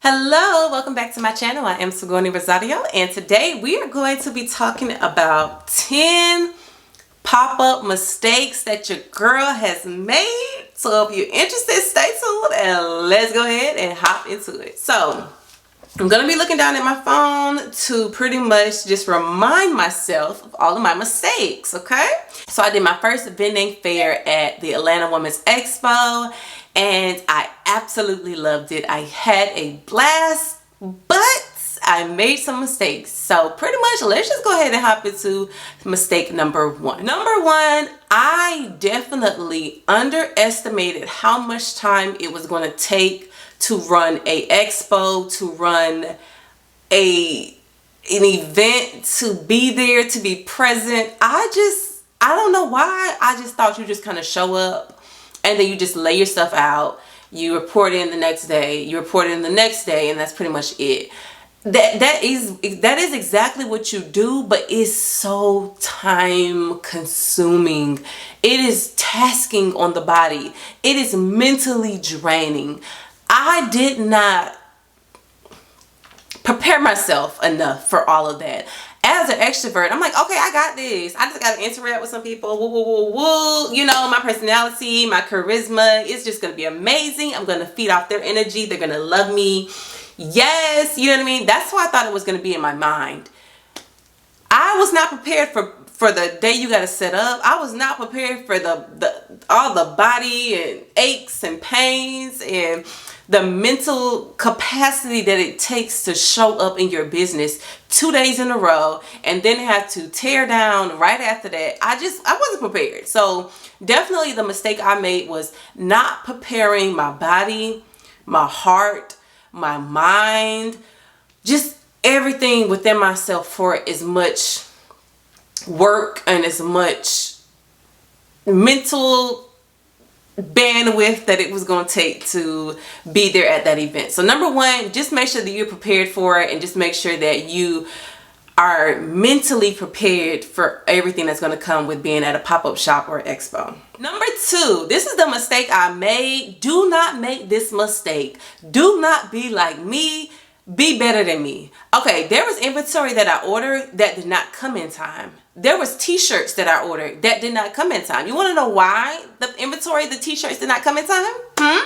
Hello, welcome back to my channel. I am Sigourney Rosario, and today we are going to be talking about 10 pop-up mistakes that your girl has made. So if you're interested, stay tuned and let's go ahead and hop into it. So I'm going to be looking down at my phone to pretty much just remind myself of all of my mistakes, okay? So I did my first vending fair at the Atlanta Women's Expo, and I absolutely loved it. I had a blast, but I made some mistakes. So pretty much let's just go ahead and hop into mistake number one. Number one, I definitely underestimated how much time it was going to take to run a expo, to run an event, to be there, to be present. I don't know why. I just thought you just kind of show up and then you just lay your stuff out. You report in the next day. You report in the next day, and that's pretty much it. That is exactly what you do, but it's so time consuming. It is tasking on the body. It is mentally draining. I did not prepare myself enough for all of that. As an extrovert, I'm like, okay, I got this. I just got to interact with some people. Woo, woo, woo, woo. You know, my personality, my charisma, it's just going to be amazing. I'm going to feed off their energy. They're going to love me. Yes, you know what I mean? That's how I thought it was going to be in my mind. I was not prepared for the day you got to set up. I was not prepared for all the body and aches and pains and the mental capacity that it takes to show up in your business 2 days in a row and then have to tear down right after that. I wasn't prepared. So definitely the mistake I made was not preparing my body, my heart, my mind, just everything within myself for as much work and as much mental bandwidth that it was going to take to be there at that event. So number one, just make sure that you're prepared for it, and just make sure that you are mentally prepared for everything that's going to come with being at a pop-up shop or expo. Number two, this is the mistake I made. Do not make this mistake. Do not be like me. Be better than me. Okay, there was inventory that I ordered that did not come in time. There was t-shirts that I ordered that did not come in time. You want to know why the inventory, the t-shirts did not come in time?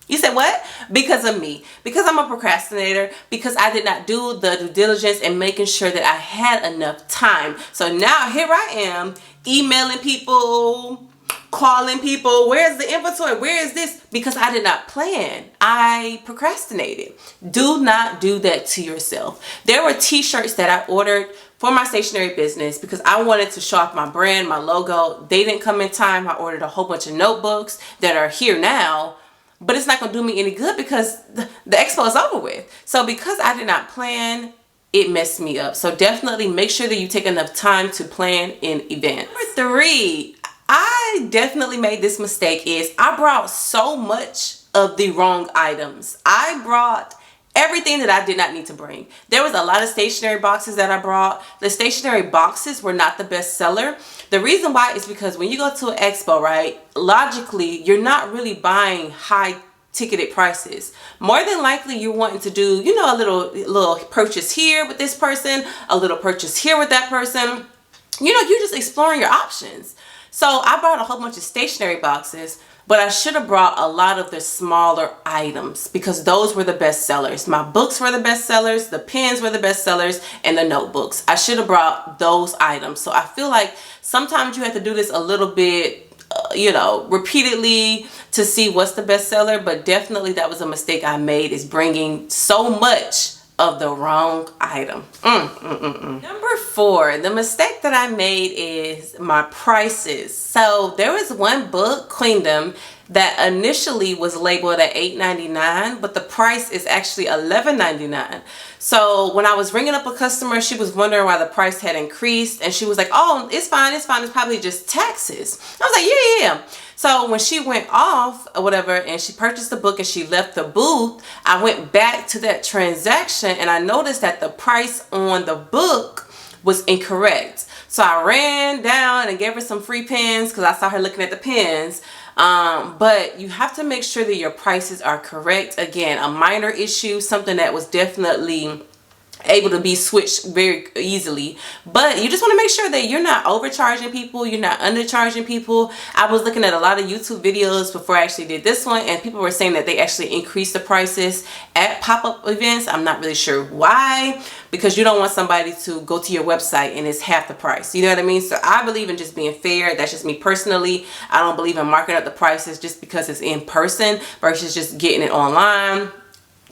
You said what? Because of me. Because I'm a procrastinator. Because I did not do the due diligence and making sure that I had enough time. So now here I am emailing people, calling people, where's the inventory? Where is this? Because I did not plan. I procrastinated. Do not do that to yourself. There were t-shirts that I ordered for my stationery business because I wanted to show off my brand, my logo. They didn't come in time. I ordered a whole bunch of notebooks that are here now, but it's not going to do me any good because the expo is over with. So because I did not plan, it messed me up. So definitely make sure that you take enough time to plan an event. Number three, I definitely made this mistake is I brought so much of the wrong items. I brought everything that I did not need to bring. There was a lot of stationery boxes that I brought. The stationery boxes were not the best seller. The reason why is because when you go to an expo, right, logically, you're not really buying high ticketed prices. More than likely you're wanting to do, you know, a little purchase here with this person, a little purchase here with that person. You know, you're just exploring your options. So I brought a whole bunch of stationery boxes, but I should have brought a lot of the smaller items because those were the best sellers. My books were the best sellers, the pens were the best sellers, and the notebooks. I should have brought those items. So I feel like sometimes you have to do this a little bit, you know, repeatedly to see what's the best seller, but definitely that was a mistake I made, is bringing so much of the wrong item. Number four, the mistake that I made is my prices. So there was one book, Queendom, that initially was labeled at $8.99, but the price is actually $11.99. So when I was ringing up a customer, she was wondering why the price had increased, and she was like, oh, it's fine, it's fine, it's probably just taxes. I was like, yeah. So when she went off or whatever and she purchased the book and she left the booth, I went back to that transaction and I noticed that the price on the book was incorrect. So I ran down and gave her some free pens because I saw her looking at the pens. But you have to make sure that your prices are correct. Again, a minor issue, something that was definitely able to be switched very easily, but you just want to make sure that you're not overcharging people, you're not undercharging people. I was looking at a lot of YouTube videos before I actually did this one, and people were saying that they actually increased the prices at pop-up events. I'm not really sure why, because you don't want somebody to go to your website and it's half the price, you know what I mean? So I believe in just being fair. That's just me personally. I don't believe in marking up the prices just because it's in person versus just getting it online.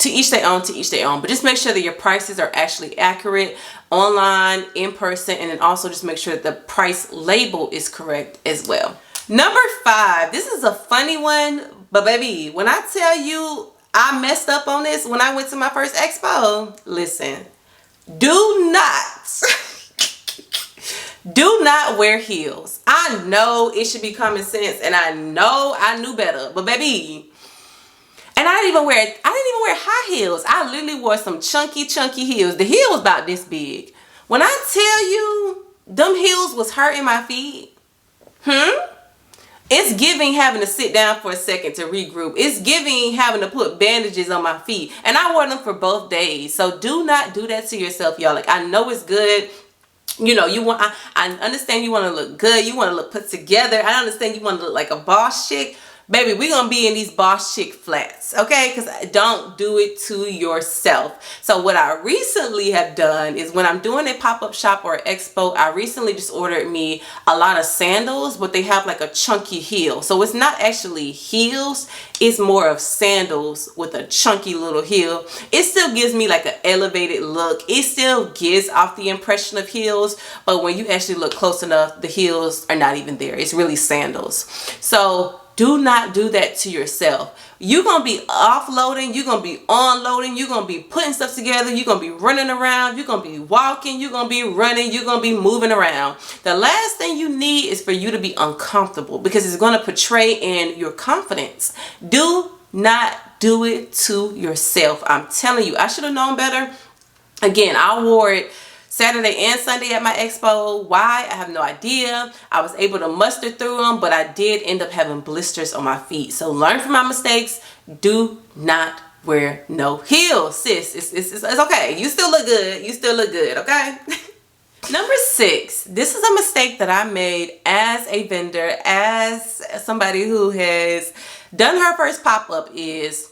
To each their own, to each their own. But just make sure that your prices are actually accurate online, in person, and then also just make sure that the price label is correct as well. Number 5, this is a funny one, but baby, when I tell you I messed up on this when I went to my first expo, listen, do not wear heels. I know it should be common sense, and I know I knew better, but baby, and I didn't even wear high heels. I literally wore some chunky heels. The heel was about this big. When I tell you them heels was hurting my feet, it's giving having to sit down for a second to regroup. It's giving having to put bandages on my feet. And I wore them for both days. So do not do that to yourself, y'all. Like, I know it's good. You know, I understand you want to look good. You want to look put together. I understand you want to look like a boss chick. Baby, we're going to be in these boss chick flats, okay? Because don't do it to yourself. So what I recently have done is when I'm doing a pop-up shop or expo, I recently just ordered me a lot of sandals, but they have like a chunky heel. So it's not actually heels. It's more of sandals with a chunky little heel. It still gives me like an elevated look. It still gives off the impression of heels, but when you actually look close enough, the heels are not even there. It's really sandals. So do not do that to yourself. You're going to be offloading. You're going to be onloading. You're going to be putting stuff together. You're going to be running around. You're going to be walking. You're going to be running. You're going to be moving around. The last thing you need is for you to be uncomfortable, because it's going to portray in your confidence. Do not do it to yourself. I'm telling you, I should have known better. Again, I wore it Saturday and Sunday at my expo. Why? I have no idea. I was able to muster through them, but I did end up having blisters on my feet. So learn from my mistakes. Do not wear no heels, sis. It's okay. You still look good. You still look good, okay? Number 6, this is a mistake that I made as a vendor, as somebody who has done her first pop-up, is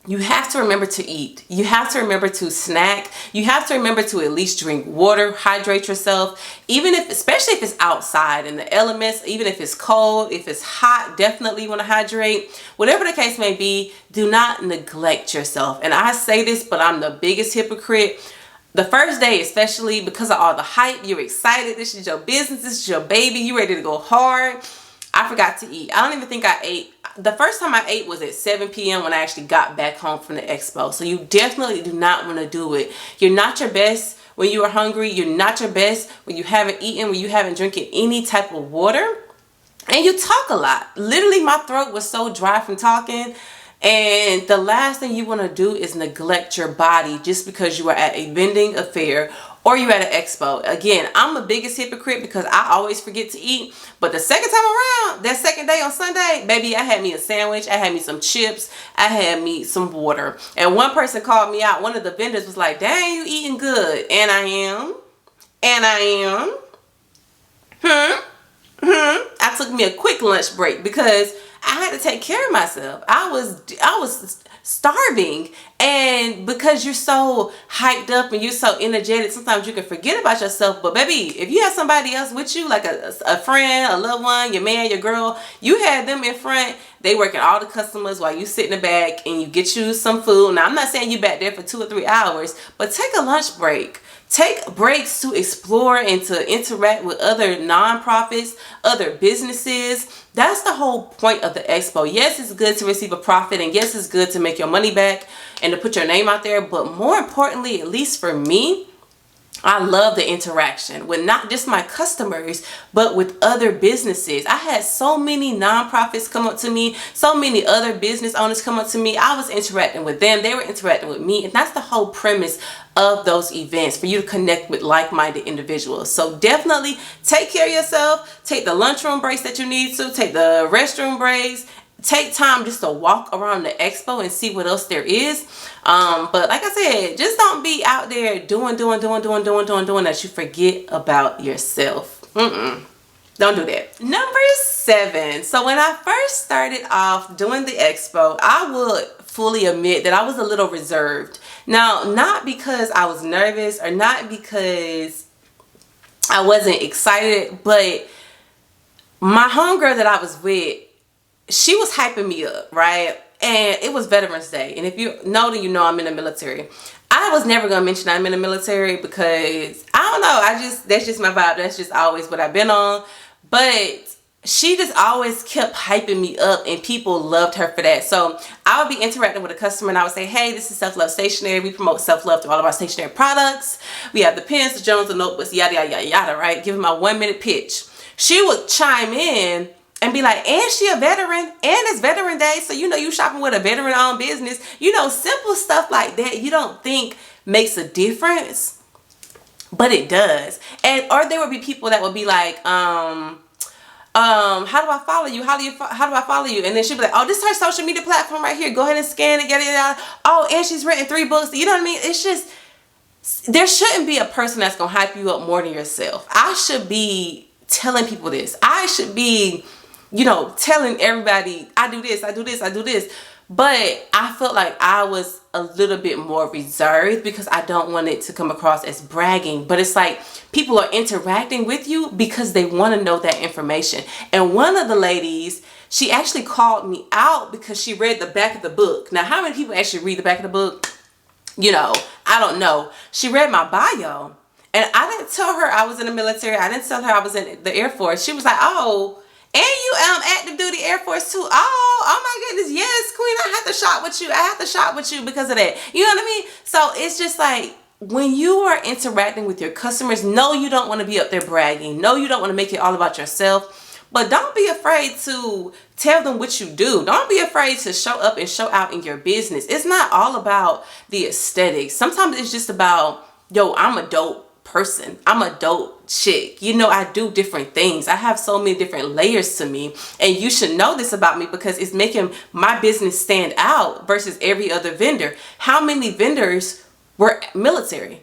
you have to remember to eat. You have to remember to snack. You have to remember to at least drink water, hydrate yourself. Especially if it's outside in the elements, even if it's cold, if it's hot, definitely want to hydrate. Whatever the case may be, do not neglect yourself. And I say this, but I'm the biggest hypocrite. The first day, especially because of all the hype, you're excited. This is your business. This is your baby. You ready to go hard. I forgot to eat. I don't even think I ate. The first time I ate was at 7 p.m. when I actually got back home from the expo. So you definitely do not want to do it. You're not your best when you are hungry. You're not your best when you haven't eaten, when you haven't drinking any type of water. And you talk a lot. Literally, my throat was so dry from talking. And the last thing you want to do is neglect your body just because you are at a vending affair or you're at an expo. Again, I'm the biggest hypocrite because I always forget to eat. But the second time around, that second day on Sunday, baby, I had me a sandwich. I had me some chips. I had me some water. And one person called me out. One of the vendors was like, dang, you eating good. And I am. And I am. I took me a quick lunch break because I had to take care of myself. I was starving, and because you're so hyped up and you're so energetic, sometimes you can forget about yourself. But baby, if you have somebody else with you, like a friend, a loved one, your man, your girl, you had them in front, they working all the customers while you sit in the back and you get you some food. Now, I'm not saying you back there for 2 or 3 hours, but take a lunch break. Take breaks to explore and to interact with other nonprofits, other businesses. That's the whole point of the expo. Yes, it's good to receive a profit, and yes, it's good to make your money back and to put your name out there. But more importantly, at least for me, I love the interaction with not just my customers, but with other businesses. I had so many nonprofits come up to me, so many other business owners come up to me. I was interacting with them, they were interacting with me, and that's the whole premise of those events, for you to connect with like-minded individuals. So definitely take care of yourself, take the lunchroom breaks that you need to, take the restroom breaks, take time just to walk around the expo and see what else there is. But like I said, just don't be out there doing that you forget about yourself. Don't do that. Number 7. So when I first started off doing the expo, I would fully admit that I was a little reserved. Now, not because I was nervous or not because I wasn't excited, but my homegirl that I was with, she was hyping me up, right? And it was Veterans Day. And if you know, then you know I'm in the military. I was never going to mention I'm in the military because, I don't know, that's just my vibe. That's just always what I've been on. But she just always kept hyping me up, and people loved her for that. So I would be interacting with a customer and I would say, hey, this is Self Love Stationery. We promote self-love through all of our stationery products. We have the pens, the journals, the notebooks, yada, yada, yada, yada, right? Give her my 1-minute pitch. She would chime in and be like, and she a veteran, and it's Veteran Day, so you know you shopping with a veteran-owned business. You know, simple stuff like that you don't think makes a difference, but it does. And or there would be people that would be like, how do I follow you? How do I follow you? And then she'd be like, oh, this is her social media platform right here. Go ahead and scan it, get it out. Oh, and she's written 3 books. You know what I mean? It's just, there shouldn't be a person that's gonna hype you up more than yourself. I should be telling people this. I should be, you know, telling everybody, I do this, I do this, I do this. But I felt like I was a little bit more reserved because I don't want it to come across as bragging. But it's like people are interacting with you because they want to know that information. And one of the ladies, she actually called me out because she read the back of the book. Now, how many people actually read the back of the book? You know, I don't know. She read my bio. And I didn't tell her I was in the military. I didn't tell her I was in the Air Force. She was like, oh, and you active duty Air Force too. Oh my goodness, yes, Queen, I have to shop with you. I have to shop with you because of that. You know what I mean? So it's just like, when you are interacting with your customers, no, you don't want to be up there bragging. No, you don't want to make it all about yourself. But don't be afraid to tell them what you do. Don't be afraid to show up and show out in your business. It's not all about the aesthetics. Sometimes it's just about, yo, I'm a dope person. I'm a dope chick. You know, I do different things. I have so many different layers to me, and you should know this about me because it's making my business stand out versus every other vendor. How many vendors were military?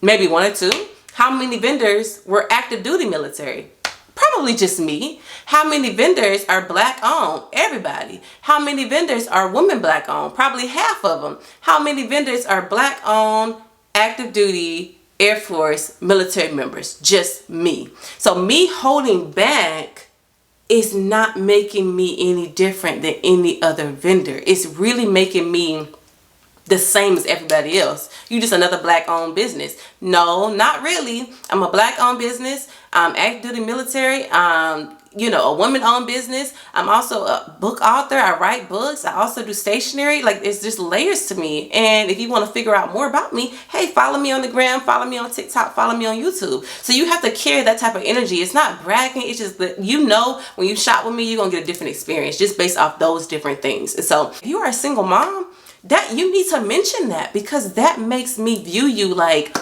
Maybe 1 or 2. How many vendors were active duty military? Probably just me. How many vendors are black owned? Everybody. How many vendors are women black owned? Probably half of them. How many vendors are black owned, active duty, Air Force, military members? Just me. So me holding back is not making me any different than any other vendor. It's really making me the same as everybody else. You just another black owned business. No, not really. I'm a black owned business. I'm active duty military. You know, a woman owned business. I'm also a book author. I write books. I also do stationery. Like, it's just layers to me. And if you want to figure out more about me, hey, follow me on the gram, follow me on TikTok, follow me on YouTube. So you have to carry that type of energy. It's not bragging. It's just that, you know, when you shop with me, you're going to get a different experience just based off those different things. And so if you are a single mom, that you need to mention that, because that makes me view you like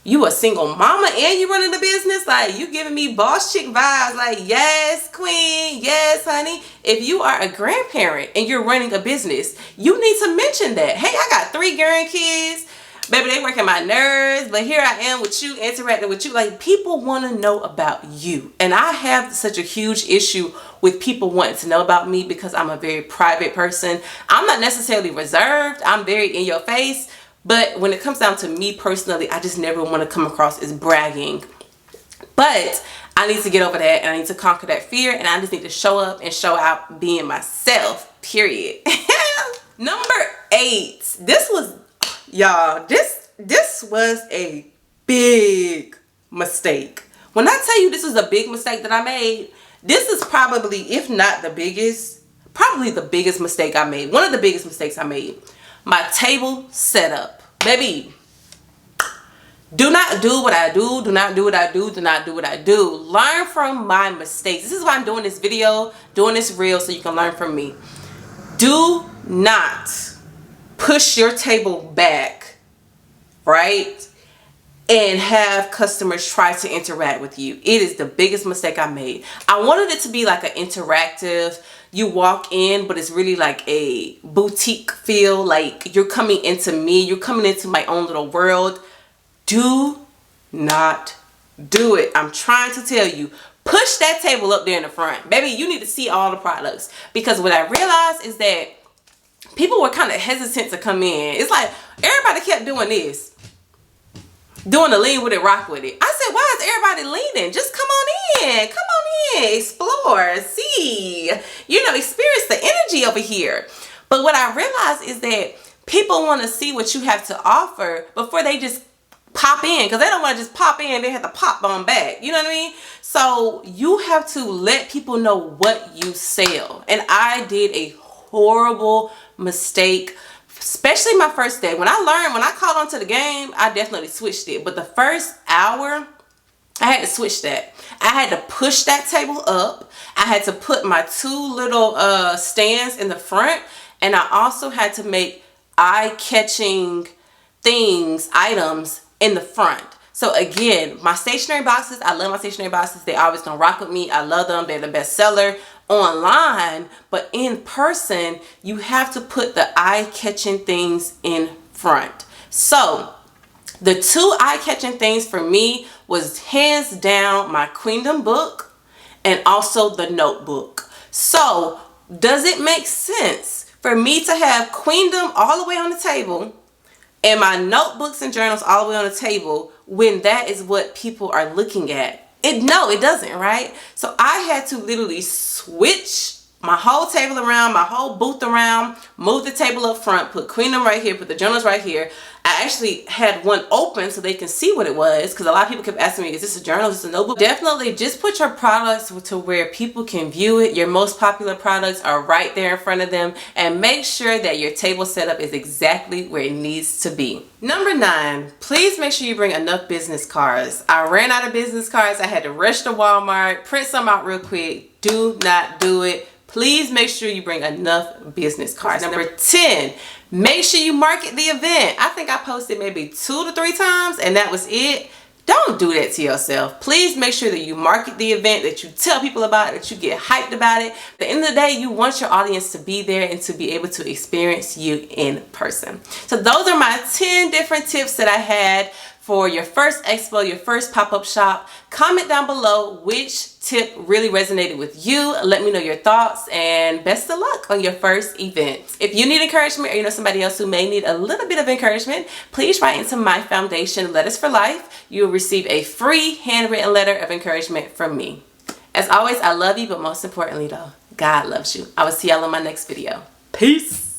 you a single mama and you running the business. Like, you giving me boss chick vibes. Like, yes, queen, yes, honey. If you are a grandparent and you're running a business, you need to mention that. Hey, I got 3 grandkids. Baby, they working my nerves, but here I am with you, interacting with you. Like, people want to know about you. And I have such a huge issue with people wanting to know about me because I'm a very private person. I'm not necessarily reserved. I'm very in your face. But when it comes down to me personally, I just never want to come across as bragging. But I need to get over that, and I need to conquer that fear, and I just need to show up and show out being myself, period. Number 8. This was, y'all, this was a big mistake. When I tell you this is a big mistake that I made, this is probably, if not the biggest, probably the biggest mistake I made. One of the biggest mistakes I made. My table setup. Baby, Do not do what I do. Do not do what I do. Do not do what I do. Learn from my mistakes. This is why I'm doing this video, doing this reel, so you can learn from me. Do not push your table back, right? And have customers try to interact with you. It is the biggest mistake I made. I wanted it to be like an interactive, you walk in, but it's really like a boutique feel, like you're coming into me, you're coming into my own little world. Do not do it. I'm trying to tell you, push that table up there in the front. Baby, you need to see all the products, because what I realized is that people were kind of hesitant to come in. It's like everybody kept doing this. Doing the lean with it, rock with it. I said, why is everybody leaning? Just come on in. Come on in. Explore. See. You know, experience the energy over here. But what I realized is that people want to see what you have to offer before they just pop in. Because they don't want to just pop in. They have to pop on back. You know what I mean? So you have to let people know what you sell. And I did a horrible mistake, especially my first day. When I caught on to the game, I definitely switched it. But the first hour, I had to switch that. I had to push that table up. I had to put my two little stands in the front. And I also had to make eye-catching items in the front. So again, my stationery boxes, I love my stationery boxes. They always gonna rock with me. I love them. They're the best seller online, but in person, you have to put the eye-catching things in front. So the two eye-catching things for me was hands down my Queendom book and also the notebook. So does it make sense for me to have Queendom all the way on the table and my notebooks and journals all the way on the table when that is what people are looking at? No, it doesn't, right? So I had to literally switch my whole table around, my whole booth around, move the table up front, put Queendom right here, put the journals right here. I actually had one open so they can see what it was, because a lot of people kept asking me, is this a journal, is this a notebook? Definitely just put your products to where people can view it. Your most popular products are right there in front of them, and make sure that your table setup is exactly where it needs to be. Number 9, please make sure you bring enough business cards. I ran out of business cards. I had to rush to Walmart, print some out real quick. Do not do it. Please make sure you bring enough business cards. Number 10, make sure you market the event. I think I posted maybe 2 to 3 times and that was it. Don't do that to yourself. Please make sure that you market the event, that you tell people about it, that you get hyped about it. At the end of the day, you want your audience to be there and to be able to experience you in person. So those are my 10 different tips that I had for your first expo, your first pop-up shop. Comment down below which tip really resonated with you. Let me know your thoughts, and best of luck on your first event. If you need encouragement, or you know somebody else who may need a little bit of encouragement, please write into my foundation, Letters for Life. You will receive a free handwritten letter of encouragement from me. As always, I love you, but most importantly though, God loves you. I will see y'all in my next video. Peace.